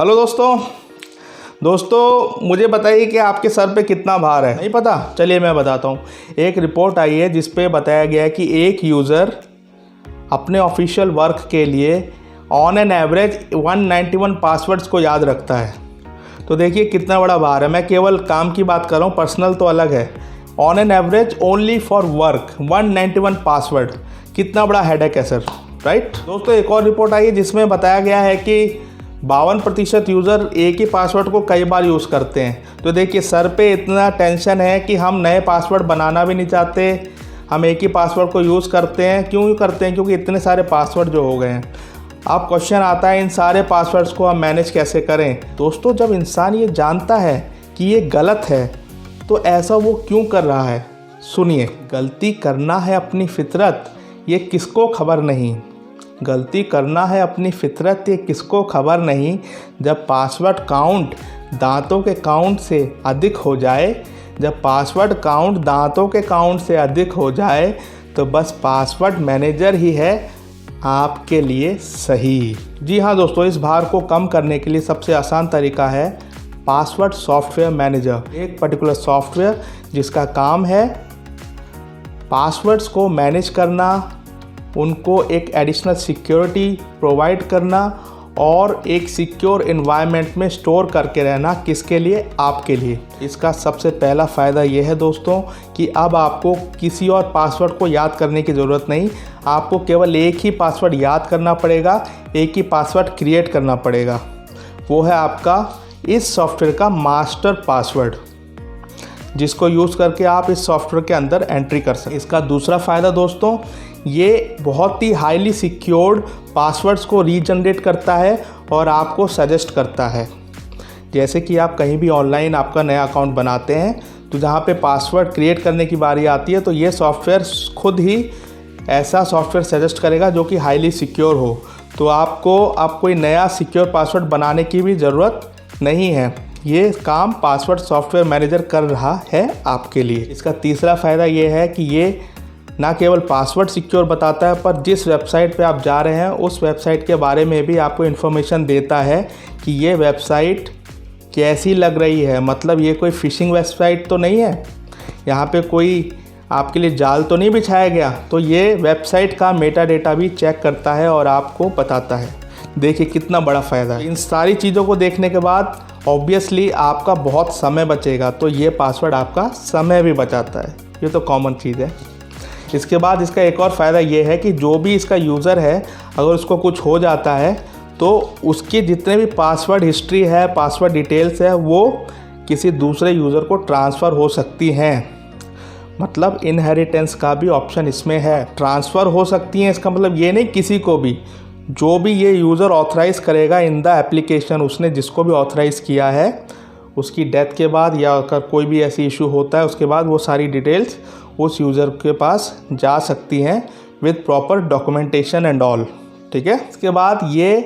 Hello दोस्तों मुझे बताइए कि आपके सर पे कितना भार है। नहीं पता? चलिए मैं बताता हूँ। एक रिपोर्ट आई है जिस पे बताया गया है कि एक यूज़र अपने ऑफिशियल वर्क के लिए ऑन एन एवरेज 191 पासवर्ड्स को याद रखता है। तो देखिए कितना बड़ा भार है। मैं केवल काम की बात कर रहा हूँ, पर्सनल तो अलग है। On an average only for work 191 password, कितना बड़ा हेडेक है सर, राइट। दोस्तों एक और रिपोर्ट आई है जिसमें बताया गया है कि 52% यूज़र एक ही पासवर्ड को कई बार यूज़ करते हैं। तो देखिए सर पे इतना टेंशन है कि हम नए पासवर्ड बनाना भी नहीं चाहते, हम एक ही पासवर्ड को यूज़ करते हैं। क्यों करते हैं? क्योंकि इतने सारे पासवर्ड जो हो गए हैं। अब क्वेश्चन आता है इन सारे पासवर्ड्स को हम मैनेज कैसे करें। दोस्तों जब इंसान ये जानता है कि ये गलत है तो ऐसा वो क्यों कर रहा है? सुनिए, गलती करना है अपनी फितरत, ये किसको खबर नहीं। गलती करना है अपनी फितरत, ये किसको खबर नहीं। जब पासवर्ड काउंट दांतों के काउंट से अधिक हो जाए, जब पासवर्ड काउंट दांतों के काउंट से अधिक हो जाए तो बस पासवर्ड मैनेजर ही है आपके लिए सही। जी हाँ दोस्तों, इस भार को कम करने के लिए सबसे आसान तरीका है पासवर्ड सॉफ्टवेयर मैनेजर। एक पर्टिकुलर सॉफ्टवेयर जिसका काम है पासवर्ड्स को मैनेज करना, उनको एक एडिशनल सिक्योरिटी प्रोवाइड करना और एक सिक्योर एनवायरनमेंट में स्टोर करके रहना। किसके लिए? आपके लिए। इसका सबसे पहला फ़ायदा ये है दोस्तों कि अब आपको किसी और पासवर्ड को याद करने की ज़रूरत नहीं। आपको केवल एक ही पासवर्ड याद करना पड़ेगा, एक ही पासवर्ड क्रिएट करना पड़ेगा। वो है आपका इस सॉफ्टवेयर का मास्टर पासवर्ड, जिसको यूज़ करके आप इस सॉफ्टवेयर के अंदर एंट्री कर सकते हैं। इसका दूसरा फ़ायदा दोस्तों, ये बहुत ही हाईली सिक्योर्ड पासवर्ड्स को रीजनरेट करता है और आपको सजेस्ट करता है। जैसे कि आप कहीं भी ऑनलाइन आपका नया अकाउंट बनाते हैं तो जहाँ पे पासवर्ड क्रिएट करने की बारी आती है तो ये सॉफ्टवेयर खुद ही ऐसा सॉफ्टवेयर सजेस्ट करेगा जो कि हाईली सिक्योर हो। तो आपको अब कोई नया सिक्योर पासवर्ड बनाने की भी ज़रूरत नहीं है। ये काम पासवर्ड सॉफ्टवेयर मैनेजर कर रहा है आपके लिए। इसका तीसरा फ़ायदा ये है कि ये ना केवल पासवर्ड सिक्योर बताता है, पर जिस वेबसाइट पे आप जा रहे हैं उस वेबसाइट के बारे में भी आपको इन्फॉर्मेशन देता है कि ये वेबसाइट कैसी लग रही है। मतलब ये कोई फ़िशिंग वेबसाइट तो नहीं है, यहाँ पे कोई आपके लिए जाल तो नहीं बिछाया गया। तो ये वेबसाइट का मेटा डेटा भी चेक करता है और आपको बताता है। देखिए कितना बड़ा फ़ायदा है। इन सारी चीज़ों को देखने के बाद ऑब्वियसली आपका बहुत समय बचेगा। तो ये पासवर्ड आपका समय भी बचाता है, ये तो कॉमन चीज़ है। इसके बाद इसका एक और फ़ायदा ये है कि जो भी इसका यूज़र है, अगर उसको कुछ हो जाता है तो उसके जितने भी पासवर्ड हिस्ट्री है, पासवर्ड डिटेल्स है, वो किसी दूसरे यूज़र को ट्रांसफ़र हो सकती हैं। मतलब इनहेरिटेंस का भी ऑप्शन इसमें है, ट्रांसफ़र हो सकती हैं। इसका मतलब ये नहीं, किसी को भी, जो भी ये यूज़र ऑथराइज़ करेगा इन द एप्लीकेशन, उसने जिसको भी ऑथराइज़ किया है, उसकी डेथ के बाद या अगर कोई भी ऐसी इशू होता है उसके बाद वो सारी डिटेल्स उस यूज़र के पास जा सकती हैं with proper documentation and all. ठीक है। इसके बाद ये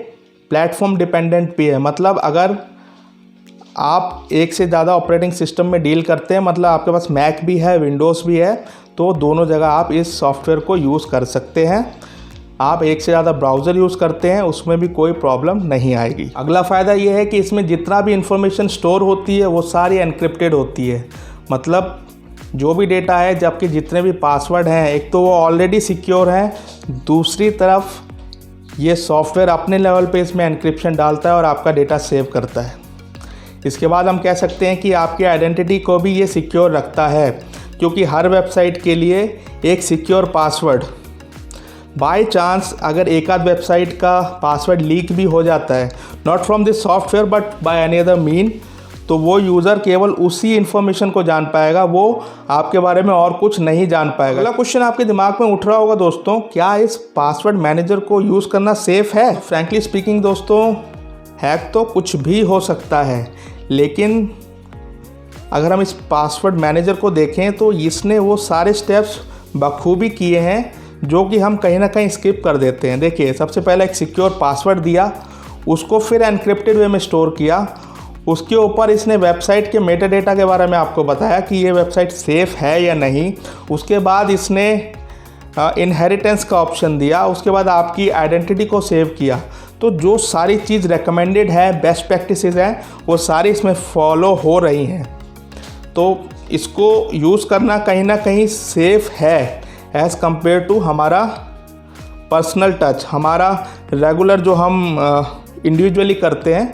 प्लेटफॉर्म डिपेंडेंट भी है। मतलब अगर आप एक से ज़्यादा ऑपरेटिंग सिस्टम में डील करते हैं, मतलब आपके पास मैक भी है, विंडोज़ भी है, तो दोनों जगह आप इस सॉफ्टवेयर को यूज़ कर सकते हैं। आप एक से ज़्यादा ब्राउज़र यूज़ करते हैं, उसमें भी कोई प्रॉब्लम नहीं आएगी। अगला फ़ायदा ये है कि इसमें जितना भी इंफॉर्मेशन स्टोर होती है वो सारी एनक्रिप्टेड होती है। मतलब जो भी डेटा है, जबकि जितने भी पासवर्ड हैं, एक तो वो ऑलरेडी सिक्योर हैं, दूसरी तरफ ये सॉफ्टवेयर अपने लेवल पे इसमें एनक्रिप्शन डालता है और आपका डेटा सेव करता है। इसके बाद हम कह सकते हैं कि आपकी आइडेंटिटी को भी ये सिक्योर रखता है, क्योंकि हर वेबसाइट के लिए एक सिक्योर पासवर्ड। बाय चांस अगर एक आध वेबसाइट का पासवर्ड लीक भी हो जाता है, not from this software but by any other mean, तो वो यूज़र केवल उसी इन्फॉर्मेशन को जान पाएगा, वो आपके बारे में और कुछ नहीं जान पाएगा। अगला क्वेश्चन आपके दिमाग में उठ रहा होगा दोस्तों, क्या इस पासवर्ड मैनेजर को यूज़ करना सेफ़ है? फ्रैंकली स्पीकिंग दोस्तों, हैक तो कुछ भी हो सकता है, लेकिन अगर हम इस पासवर्ड मैनेजर को देखें तो इसने वो सारे स्टेप्स बखूबी किए हैं जो कि हम कहीं ना कहीं स्किप कर देते हैं। देखिए, सबसे पहले एक सिक्योर पासवर्ड दिया, उसको फिर एनक्रिप्टेड वे में स्टोर किया, उसके ऊपर इसने वेबसाइट के मेटा डेटा के बारे में आपको बताया कि ये वेबसाइट सेफ़ है या नहीं। उसके बाद इसने इनहेरिटेंस का ऑप्शन दिया, उसके बाद आपकी आइडेंटिटी को सेव किया। तो जो सारी चीज़ रेकमेंडेड है, बेस्ट प्रैक्टिसेस हैं, वो सारी इसमें फॉलो हो रही हैं। तो इसको यूज़ करना कहीं ना कहीं सेफ़ है एज़ कम्पेयर टू हमारा पर्सनल टच, हमारा रेगुलर जो हम इंडिविजुअली करते हैं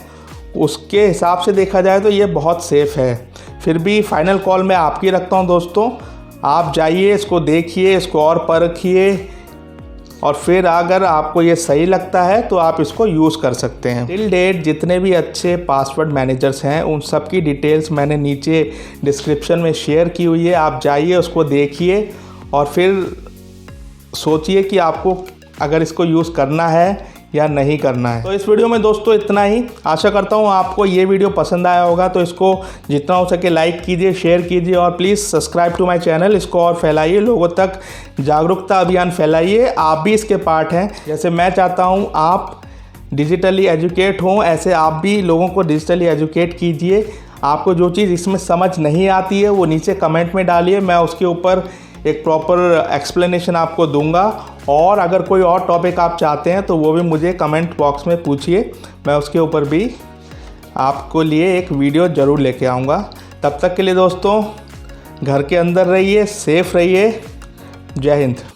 उसके हिसाब से देखा जाए तो ये बहुत सेफ़ है। फिर भी फाइनल कॉल मैं आपकी रखता हूँ दोस्तों। आप जाइए, इसको देखिए, इसको और परखिए, और फिर अगर आपको ये सही लगता है तो आप इसको यूज़ कर सकते हैं। टिल डेट जितने भी अच्छे पासवर्ड मैनेजर्स हैं उन सब की डिटेल्स मैंने नीचे डिस्क्रिप्शन में शेयर की हुई है। आप जाइए, उसको देखिए और फिर सोचिए कि आपको अगर इसको यूज़ करना है या नहीं करना है। तो इस वीडियो में दोस्तों इतना ही। आशा करता हूँ आपको ये वीडियो पसंद आया होगा, तो इसको जितना हो सके लाइक कीजिए, शेयर कीजिए और please subscribe to my channel. इसको और फैलाइए, लोगों तक जागरूकता अभियान फैलाइए। आप भी इसके पार्ट हैं। जैसे मैं चाहता हूँ आप डिजिटली एजुकेट हों, ऐसे आप भी लोगों को डिजिटली एजुकेट कीजिए। आपको जो चीज़ इसमें समझ नहीं आती है वो नीचे कमेंट में डालिए, मैं उसके ऊपर एक प्रॉपर एक्सप्लेनेशन आपको दूंगा। और अगर कोई और टॉपिक आप चाहते हैं तो वो भी मुझे कमेंट बॉक्स में पूछिए, मैं उसके ऊपर भी आपको लिए एक वीडियो ज़रूर लेके आऊँगा। तब तक के लिए दोस्तों घर के अंदर रहिए, सेफ़ रहिए। जय हिंद।